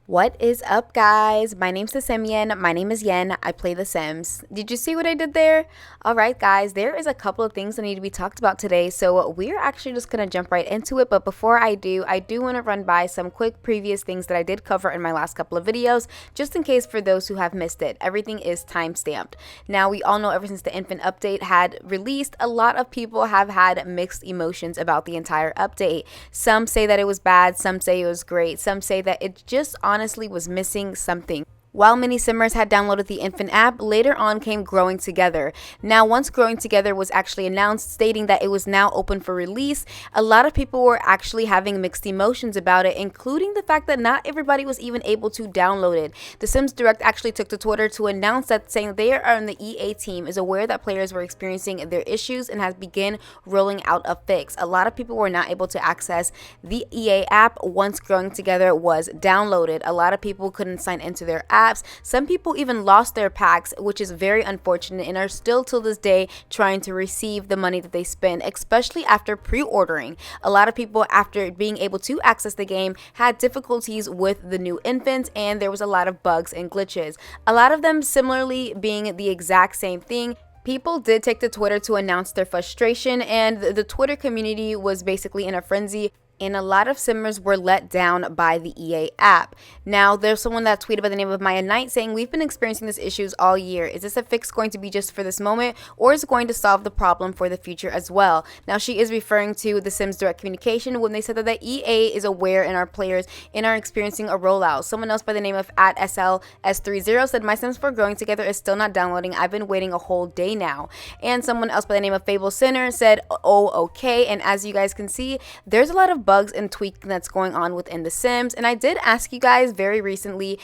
What is up, guys? My name's Yen. My name is Yen. I play The Sims. Did you see what I did there? Alright, guys, there is a couple of things that need to be talked about today, so we're actually just going to jump right into it. But before I do want to run by some quick previous things that I did cover in my last couple of videos, just in case for those who have missed it. Everything is time-stamped. Now, we all know ever since the infant update had released, a lot of people have had mixed emotions about the entire update. Some say that it was bad, some say it was great, some say that it just honestly was missing something. While many simmers had downloaded the infant app, later on came Growing Together. Now, once Growing Together was actually announced, stating that it was now open for release, a lot of people were actually having mixed emotions about it, including the fact that not everybody was even able to download it. The Sims Direct actually took to Twitter to announce that, saying they are on the EA team, is aware that players were experiencing their issues and has begun rolling out a fix. A lot of people were not able to access the EA app once Growing Together was downloaded. A lot of people couldn't sign into their app. Some people even lost their packs, which is very unfortunate, and are still till this day trying to receive the money that they spend, especially after pre-ordering. A lot of people, after being able to access the game, had difficulties with the new infants, and there was a lot of bugs and glitches. A lot of them similarly being the exact same thing. People did take to Twitter to announce their frustration, and the Twitter community was basically in a frenzy. And a lot of simmers were let down by the EA app. Now, there's someone that tweeted by the name of Maya Knight saying, "We've been experiencing these issues all year. Is this a fix going to be just for this moment, or is it going to solve the problem for the future as well?" Now, she is referring to the Sims Direct Communication when they said that the EA is aware and our players and are experiencing a rollout. Someone else by the name of @SLS30 said, "My Sims 4 Growing Together is still not downloading. I've been waiting a whole day now." And someone else by the name of Fable Sinner said, "Oh, okay." And as you guys can see, there's a lot of bugs and tweaking that's going on within The Sims. And I did ask you guys very recently,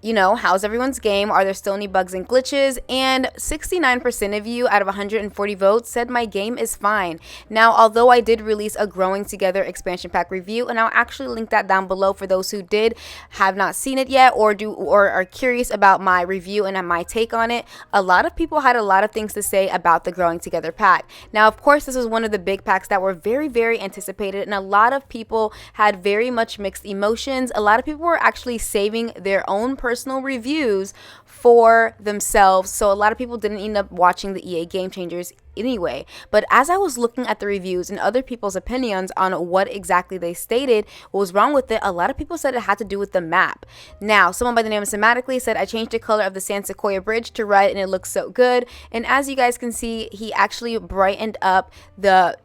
how's everyone's game? Are there still any bugs and glitches? And 69% of you out of 140 votes said my game is fine. Now, although I did release a Growing Together expansion pack review, and I'll actually link that down below for those who have not seen it yet or are curious about my review and my take on it, a lot of people had a lot of things to say about the Growing Together pack. Now, of course, this was one of the big packs that were very, very anticipated, and a lot of people had very much mixed emotions. A lot of people were actually saving their own personal reviews for themselves, so a lot of people didn't end up watching the EA Game Changers anyway. But as I was looking at the reviews and other people's opinions on what exactly they stated what was wrong with it, a lot of people said it had to do with the map. Now, someone by the name of Sematically said, "I changed the color of the San Sequoia Bridge to red and it looks so good." And as you guys can see, he actually brightened up the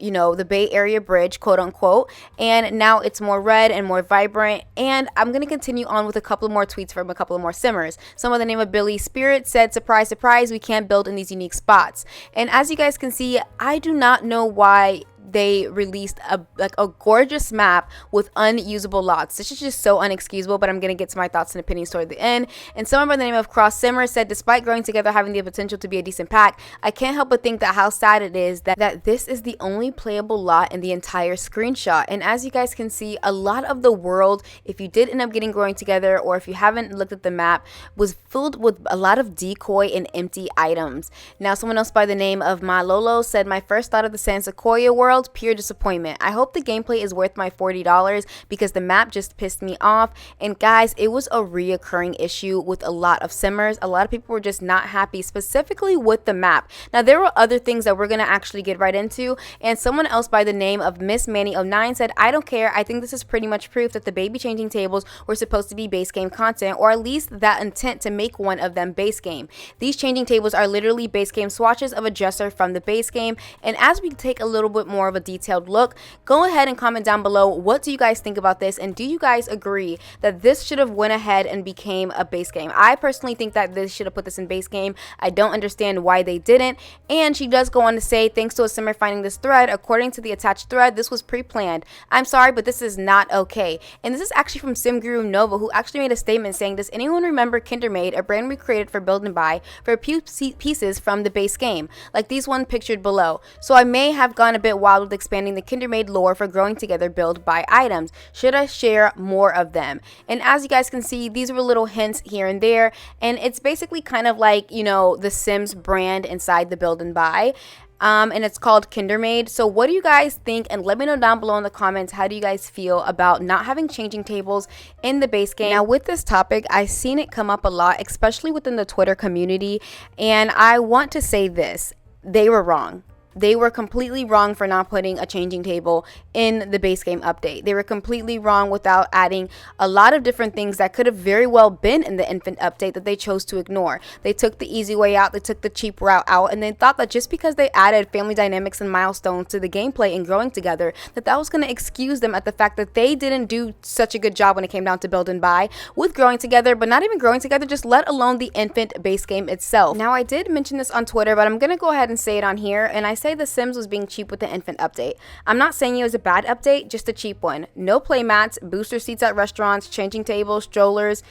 Bay Area Bridge, quote unquote, and now it's more red and more vibrant. And I'm going to continue on with a couple more tweets from a couple of more simmers. Someone by the name of Billy Spirit said, "Surprise, surprise, we can't build in these unique spots." And as you guys can see, I do not know why they released a gorgeous map with unusable lots. This is just so unexcusable, but I'm going to get to my thoughts and opinions toward the end. And someone by the name of Cross Simmer said, "Despite Growing Together having the potential to be a decent pack, I can't help but think that how sad it is that this is the only playable lot in the entire screenshot." And as you guys can see, a lot of the world, if you did end up getting Growing Together, or if you haven't looked at the map, was filled with a lot of decoy and empty items. Now, someone else by the name of Malolo said, "My first thought of the San Sequoia world, pure disappointment. I hope the gameplay is worth my $40 because the map just pissed me off." And guys, it was a reoccurring issue with a lot of simmers. A lot of people were just not happy specifically with the map. Now, there were other things that we're going to actually get right into. And someone else by the name of Miss Manny09 said, "I don't care. I think this is pretty much proof that the baby changing tables were supposed to be base game content, or at least that intent to make one of them base game. These changing tables are literally base game swatches of a dresser from the base game." And as we take a little bit more of a detailed look, go ahead and comment down below, what do you guys think about this, and do you guys agree that this should have went ahead and became a base game? I personally think that they should have put this in base game. I don't understand why they didn't. And she does go on to say, "Thanks to a simmer finding this thread, according to the attached thread, this was pre-planned. I'm sorry, but this is not okay." And this is actually from SimGuru Nova, who actually made a statement saying, "Does anyone remember Kindermaid, a brand we created for build and buy for a few pieces from the base game, like these one pictured below? So I may have gone a bit wild wild with expanding the Kindermaid lore for growing together build buy items. Should I share more of them? And as you guys can see, these were little hints here and there, and it's basically kind of like, you know, the Sims brand inside the build and buy. And it's called Kindermaid. So what do you guys think? And let me know down below in the comments, how do you guys feel about not having changing tables in the base game? Now with this topic, I've seen it come up a lot, especially within the Twitter community, and I want to say this: they were wrong. They were completely wrong for not putting a changing table in the base game update. They were completely wrong without adding a lot of different things that could have very well been in the infant update that they chose to ignore. They took the easy way out, they took the cheap route out, and they thought that just because they added family dynamics and milestones to the gameplay and growing together, that was going to excuse them at the fact that they didn't do such a good job when it came down to build and buy with growing together, but not even growing together, just let alone the infant base game itself. Now, I did mention this on Twitter, but I'm going to go ahead and say it on here, and I say The Sims was being cheap with the infant update. I'm not saying it was a bad update, just a cheap one. No play mats, booster seats at restaurants, changing tables, strollers.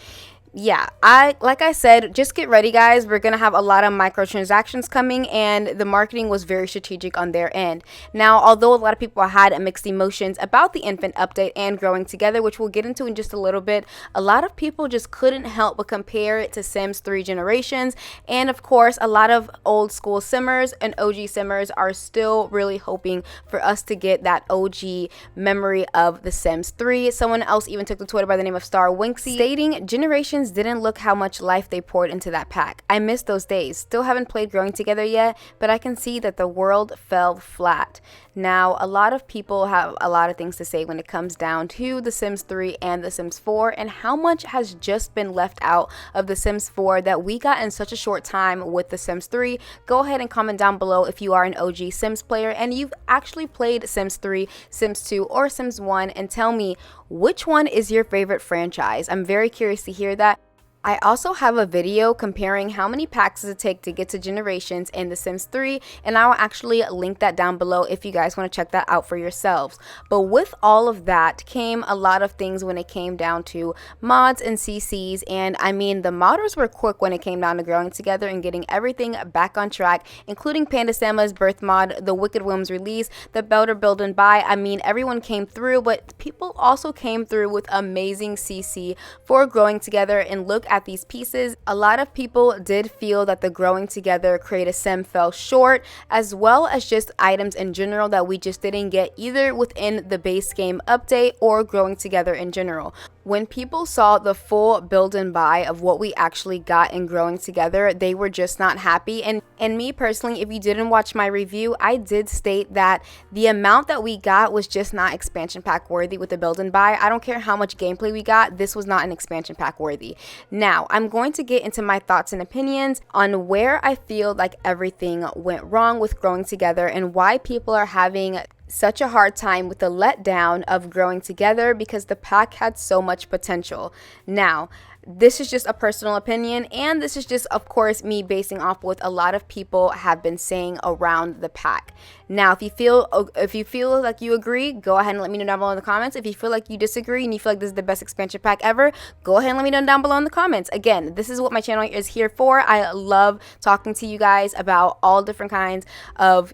Yeah, like I said, just get ready, guys. We're gonna have a lot of microtransactions coming, and the marketing was very strategic on their end. Now, although a lot of people had mixed emotions about the infant update and growing together, which we'll get into in just a little bit, a lot of people just couldn't help but compare it to Sims 3 Generations. And of course, a lot of old school simmers and OG simmers are still really hoping for us to get that OG memory of the Sims 3. Someone else even took to Twitter by the name of Star Winksy, stating, "Generations didn't look how much life they poured into that pack. I miss those days. Still haven't played Growing Together yet, but I can see that the world fell flat." Now, a lot of people have a lot of things to say when it comes down to The Sims 3 and The Sims 4, and how much has just been left out of The Sims 4 that we got in such a short time with The Sims 3. Go ahead and comment down below if you are an OG Sims player and you've actually played Sims 3, Sims 2, or Sims 1, and tell me which one is your favorite franchise. I'm very curious to hear that. I also have a video comparing how many packs does it take to get to Generations in The Sims 3, and I will actually link that down below if you guys want to check that out for yourselves. But with all of that came a lot of things when it came down to mods and CCs, and I mean, the modders were quick when it came down to growing together and getting everything back on track, including Panda Sama's birth mod, the Wicked Whims release, the Belter build and buy. I mean, everyone came through, but people also came through with amazing CC for growing together. And look at these pieces. A lot of people did feel that the growing together create a sim fell short, as well as just items in general that we just didn't get either within the base game update or growing together in general. When people saw the full build and buy of what we actually got in growing together, they were just not happy. And me personally, if you didn't watch my review, I did state that the amount that we got was just not expansion pack worthy with the build and buy. I don't care how much gameplay we got, this was not an expansion pack worthy. Now, I'm going to get into my thoughts and opinions on where I feel like everything went wrong with growing together and why people are having such a hard time with the letdown of growing together, because the pack had so much potential. Now, this is just a personal opinion, and this is just, of course, me basing off what a lot of people have been saying around the pack. Now, if you feel like you agree, go ahead and let me know down below in the comments. If you feel like you disagree and you feel like this is the best expansion pack ever, go ahead and let me know down below in the comments. Again, this is what my channel is here for. I love talking to you guys about all different kinds of,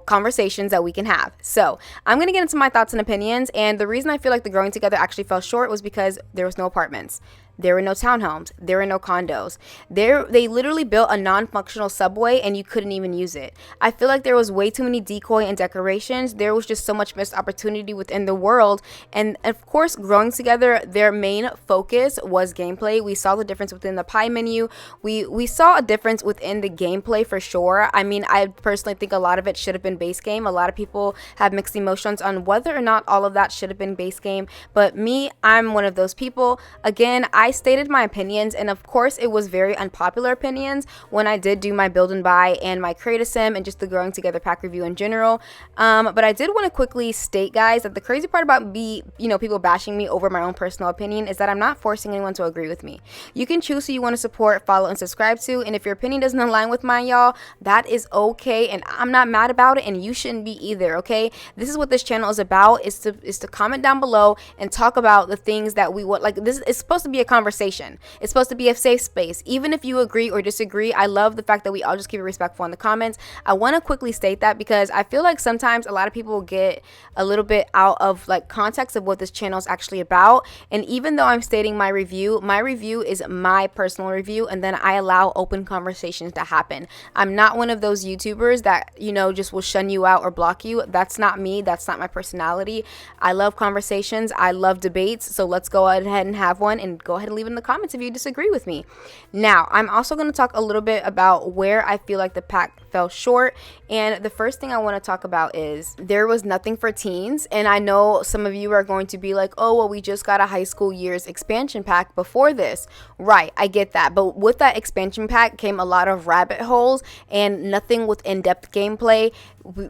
conversations that we can have. So I'm going to get into my thoughts and opinions, and the reason I feel like the growing together actually fell short was because there was no apartments. There were no townhomes. There were no condos. They literally built a non-functional subway and you couldn't even use it. I feel like there was way too many decoy and decorations. There was just so much missed opportunity within the world. And of course, growing together, their main focus was gameplay. We saw the difference within the pie menu. We saw a difference within the gameplay for sure. I mean, I personally think a lot of it should have been base game. A lot of people have mixed emotions on whether or not all of that should have been base game. But me, I'm one of those people. Again, I stated my opinions, and of course it was very unpopular opinions when I did do my build and buy and my create a sim and just the growing together pack review in general. But I did want to quickly state, guys, that the crazy part about people bashing me over my own personal opinion is that I'm not forcing anyone to agree with me. You can choose who you want to support, follow, and subscribe to, and if your opinion doesn't align with mine, y'all, that is okay, and I'm not mad about it, and you shouldn't be either. Okay, this is what this channel is about, is to comment down below and talk about the things that we want. Like, this is supposed to be a conversation conversation. It's supposed to be a safe space. Even if you agree or disagree, I love the fact that we all just keep it respectful in the comments. I want to quickly state that because I feel like sometimes a lot of people get a little bit out of like context of what this channel is actually about. And even though I'm stating my review is my personal review, and then I allow open conversations to happen. I'm not one of those YouTubers that, you know, just will shun you out or block you. That's not me. That's not my personality. I love conversations. I love debates. So let's go ahead and have one, and go ahead and leave it in the comments if you disagree with me. Now, I'm also going to talk a little bit about where I feel like the pack fell short. And the first thing I want to talk about is there was nothing for teens. And I know some of you are going to be like, oh, well, we just got a high school years expansion pack before this. Right, I get that. But with that expansion pack came a lot of rabbit holes and nothing with in-depth gameplay.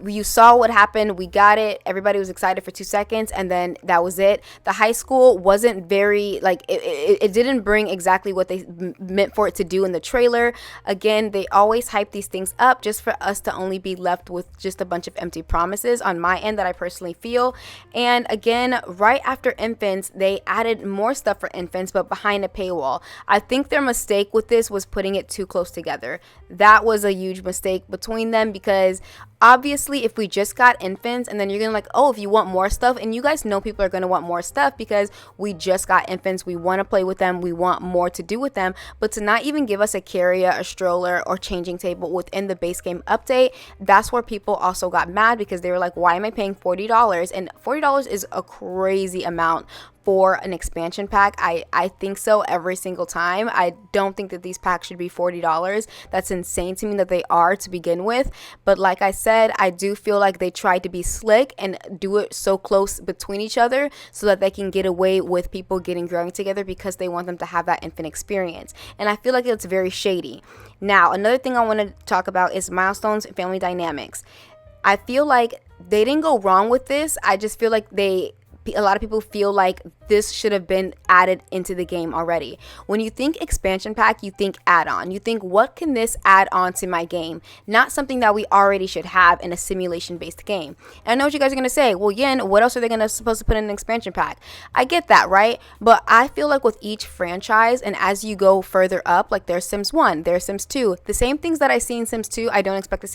You saw what happened. We got it. Everybody was excited for 2 seconds, and then that was it. The high school wasn't very, like, it didn't bring exactly what they meant for it to do in the trailer. Again, they always hype these things up just for us to only be left with just a bunch of empty promises on my end that I personally feel. And again, right after infants, they added more stuff for infants, but behind a paywall. I think their mistake with this was putting it too close together. That was a huge mistake between them, because obviously if we just got infants and then you're gonna like, oh, if you want more stuff, and you guys know people are gonna want more stuff because we just got infants, we want to play with them, we want more to do with them, but to not even give us a carrier, a stroller, or changing table within the base game update, that's where people also got mad, because they were like, why am I paying $40? And $40 is a crazy amount for an expansion pack. I think so every single time. I don't think that these packs should be $40. That's insane to me that they are to begin with. But like I said, I do feel like they tried to be slick and do it so close between each other so that they can get away with people getting growing together, because they want them to have that infant experience. And I feel like it's very shady. Now, another thing I want to talk about is milestones and family dynamics. I feel like they didn't go wrong with this. I just feel like a lot of people feel like this should have been added into the game already. When you think expansion pack, you think add-on. You think, what can this add on to my game? Not something that we already should have in a simulation-based game. And I know what you guys are going to say. Well, Yen, what else are they supposed to put in an expansion pack? I get that, right? But I feel like with each franchise, and as you go further up, like there's Sims 1, there's Sims 2, the same things that I see in Sims 2, I don't expect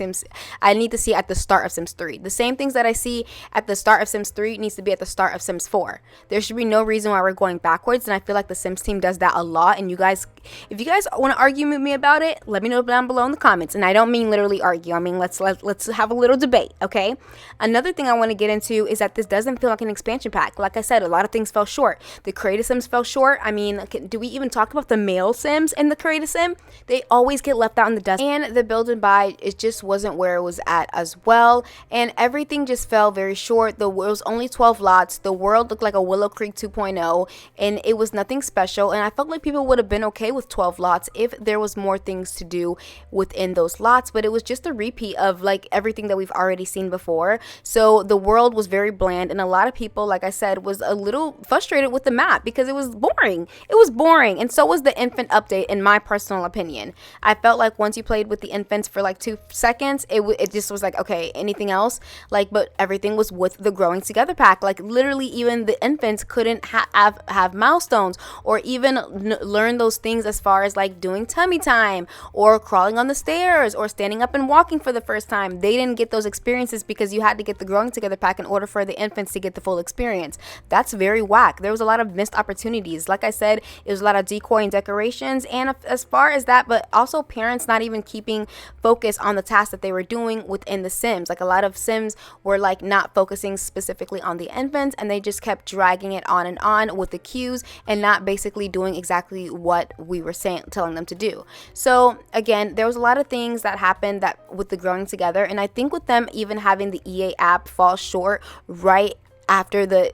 I need to see at the start of Sims 3. The same things that I see at the start of Sims 3 needs to be at the start of Sims 4. There should be no reason why we're going backwards, and I feel like the Sims team does that a lot. And you guys, if you guys want to argue with me about it, let me know down below in the comments. And I don't mean literally argue, I mean let's have a little debate, okay? Another thing I want to get into is that this doesn't feel like an expansion pack. Like I said, a lot of things fell short. The creative Sims fell short. I mean, do we even talk about the male Sims in the creative Sim? They always get left out in the dust. And the build and buy, it just wasn't where it was at as well. And everything just fell very short. It was only 12 lots. The world looked like a Willow Creek 2.0, and it was nothing special. And I felt like people would have been okay with 12 lots if there was more things to do within those lots, but it was just a repeat of like everything that we've already seen before. So the world was very bland, and a lot of people, like I said, was a little frustrated with the map because it was boring. It was boring, and so was the infant update, in my personal opinion. I felt like once you played with the infants for like 2 seconds, it just was like, okay, anything else? Like, but everything was with the growing together pack. Like literally, even the infants couldn't have milestones, or even learn those things as far as like doing tummy time, or crawling on the stairs, or standing up and walking for the first time. They didn't get those experiences because you had to get the growing together pack in order for the infants to get the full experience. That's very whack. There was a lot of missed opportunities. Like I said, it was a lot of decoy and decorations, and as far as that, but also parents not even keeping focus on the tasks that they were doing within the Sims. Like a lot of Sims were like not focusing specifically on the infants, and they just kept dragging it on and on with the cues and not basically doing exactly what we were telling them to do. So again, there was a lot of things that happened that with the growing together, and I think with them even having the EA app fall short right after the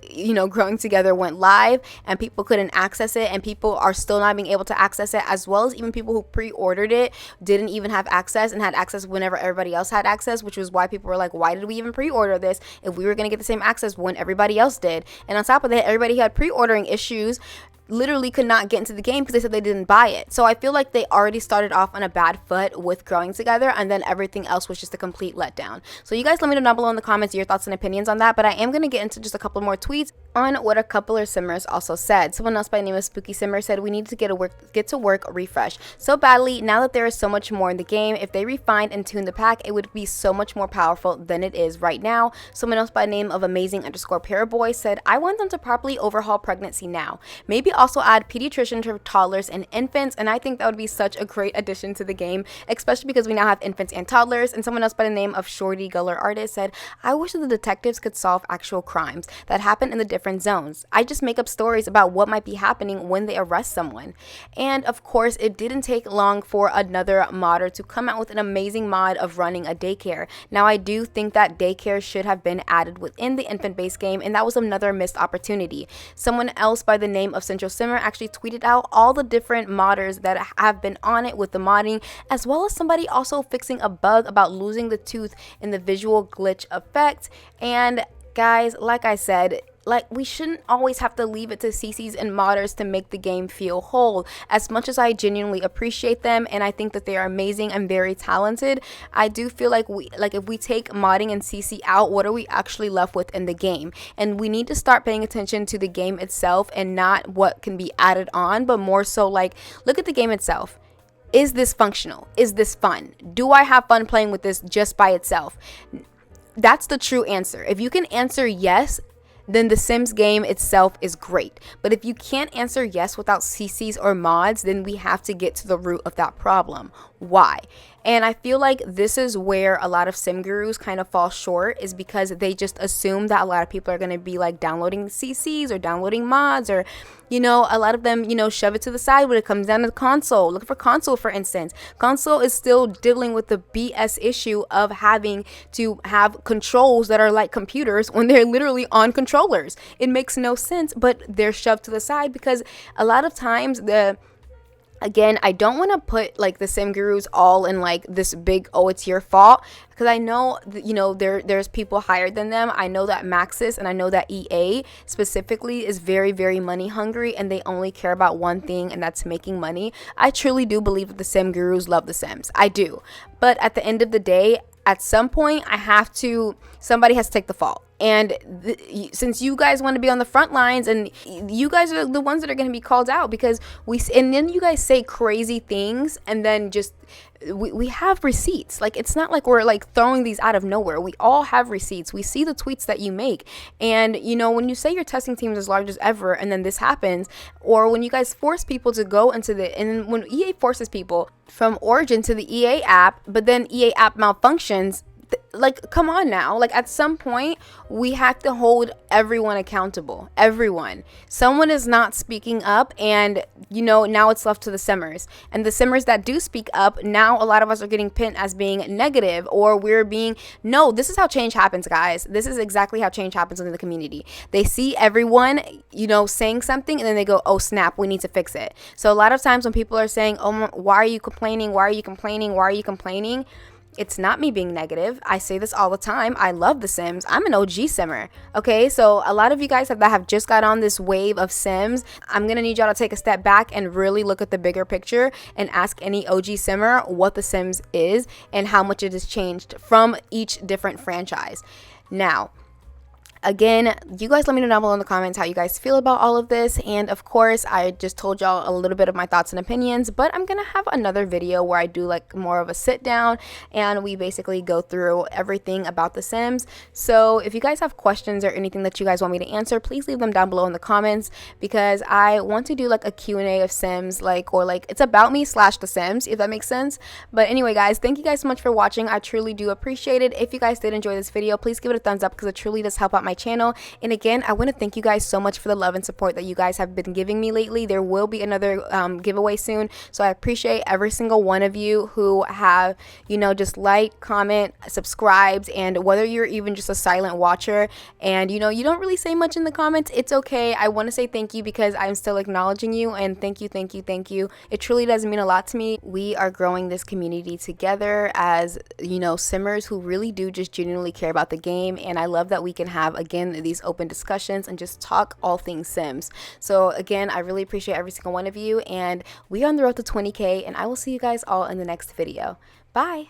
growing together went live, and people couldn't access it, and people are still not being able to access it, as well as even people who pre-ordered it didn't even have access, and had access whenever everybody else had access, which was why people were like, why did we even pre-order this if we were going to get the same access when everybody else did? And on top of that, everybody who had pre-ordering issues literally could not get into the game because they said they didn't buy it. So I feel like they already started off on a bad foot with growing together, and then everything else was just a complete letdown. So you guys let me know down below in the comments your thoughts and opinions on that, but I am going to get into just a couple more tweets On what a couple of simmers also said. Someone else by the name of Spooky Simmer said, we need to get to work refresh so badly now that there is so much more in the game. If they refined and tuned the pack, it would be so much more powerful than it is right now. Someone else by the name of Amazing_Paraboy said, I want them to properly overhaul pregnancy now. Maybe also add pediatrician to toddlers and infants, and I think that would be such a great addition to the game, especially because we now have infants and toddlers. And someone else by the name of Shorty Guller Artist said, I wish that the detectives could solve actual crimes that happen in the different zones. I just make up stories about what might be happening when they arrest someone. And of course, it didn't take long for another modder to come out with an amazing mod of running a daycare. Now, I do think that daycare should have been added within the infant-based game, and that was another missed opportunity. Someone else by the name of Central Simmer actually tweeted out all the different modders that have been on it with the modding, as well as somebody also fixing a bug about losing the tooth in the visual glitch effect. And guys, like I said, we shouldn't always have to leave it to CCs and modders to make the game feel whole. As much as I genuinely appreciate them and I think that they are amazing and very talented, I do feel like if we take modding and CC out, what are we actually left with in the game? And we need to start paying attention to the game itself and not what can be added on, but more so like, look at the game itself. Is this functional? Is this fun? Do I have fun playing with this just by itself? That's the true answer. If you can answer yes, then the Sims game itself is great. But if you can't answer yes without CCs or mods, then we have to get to the root of that problem. Why? And I feel like this is where a lot of sim gurus kind of fall short, is because they just assume that a lot of people are going to be like downloading CCs or downloading mods, or a lot of them shove it to the side when it comes down to the console. Look for console, for instance. Console is still dealing with the BS issue of having to have controls that are like computers when they're literally on controllers. It makes no sense, but they're shoved to the side because a lot of times Again, I don't want to put like the sim gurus all in like this big, oh, it's your fault, because I know there's people higher than them. I know that Maxis and I know that EA specifically is very, very money hungry, and they only care about one thing, and that's making money. I truly do believe that the sim gurus love the Sims. I do. But at the end of the day, at some point, somebody has to take the fall. And since you guys want to be on the front lines, and you guys are the ones that are going to be called out, because and then you guys say crazy things, and then just we have receipts. Like, it's not like we're like throwing these out of nowhere. We all have receipts. We see the tweets that you make. And when you say your testing team is as large as ever, and then this happens, or when you guys force people to go into and when EA forces people from Origin to the EA app, but then EA app malfunctions, like, come on now. Like, at some point, we have to hold everyone accountable. Everyone. Someone is not speaking up, and, now it's left to the simmers. And the simmers that do speak up, now a lot of us are getting pinned as being negative, or no, this is how change happens, guys. This is exactly how change happens in the community. They see everyone, saying something, and then they go, oh, snap, we need to fix it. So a lot of times when people are saying, oh, why are you complaining? Why are you complaining? Why are you complaining? It's not me being negative. I say this all the time. I love The Sims. I'm an OG simmer. Okay, so a lot of you guys that have just got on this wave of Sims, I'm gonna need y'all to take a step back and really look at the bigger picture and ask any OG simmer what The Sims is and how much it has changed from each different franchise. Now, again, you guys let me know down below in the comments how you guys feel about all of this. And of course, I just told y'all a little bit of my thoughts and opinions, but I'm gonna have another video where I do like more of a sit down and we basically go through everything about The Sims. So if you guys have questions or anything that you guys want me to answer, please leave them down below in the comments, because I want to do like a Q&A of Sims, or it's about me / The Sims, if that makes sense. But anyway, guys, thank you guys so much for watching. I truly do appreciate it. If you guys did enjoy this video, please give it a thumbs up, because it truly does help out my channel. And again, I want to thank you guys so much for the love and support that you guys have been giving me lately. There will be another giveaway soon, so I appreciate every single one of you who have just like, comment, subscribes, and whether you're even just a silent watcher and you don't really say much in the comments, it's okay. I want to say thank you, because I'm still acknowledging you, and thank you. It truly does mean a lot to me. We are growing this community together as simmers who really do just genuinely care about the game, and I love that we can have, again, these open discussions and just talk all things Sims. So again, I really appreciate every single one of you, and we are on the road to 20K, and I will see you guys all in the next video. Bye.